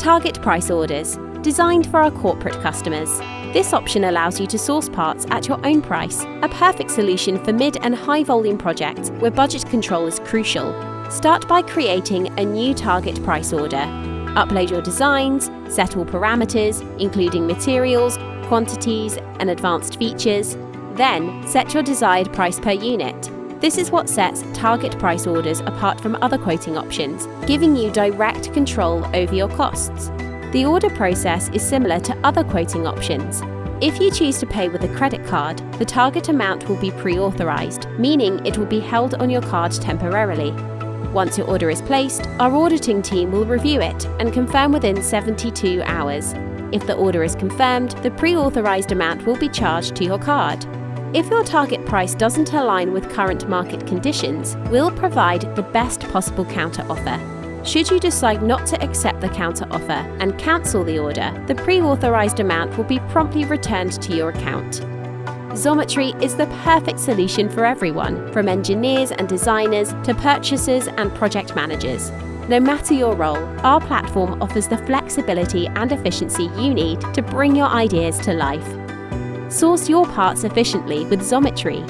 Target price orders, designed for our corporate customers. This option allows you to source parts at your own price, a perfect solution for mid and high volume projects where budget control is crucial. Start by creating a new target price order. Upload your designs, set all parameters, including materials, quantities, and advanced features. Then, set your desired price per unit. This is what sets target price orders apart from other quoting options, giving you direct control over your costs. The order process is similar to other quoting options. If you choose to pay with a credit card, the target amount will be pre-authorized, meaning it will be held on your card temporarily. Once your order is placed, our auditing team will review it and confirm within 72 hours. If the order is confirmed, the pre-authorized amount will be charged to your card. If your target price doesn't align with current market conditions, we'll provide the best possible counter offer. Should you decide not to accept the counter offer and cancel the order, the pre-authorized amount will be promptly returned to your account. Xometry is the perfect solution for everyone, from engineers and designers to purchasers and project managers. No matter your role, our platform offers the flexibility and efficiency you need to bring your ideas to life. Source your parts efficiently with Xometry.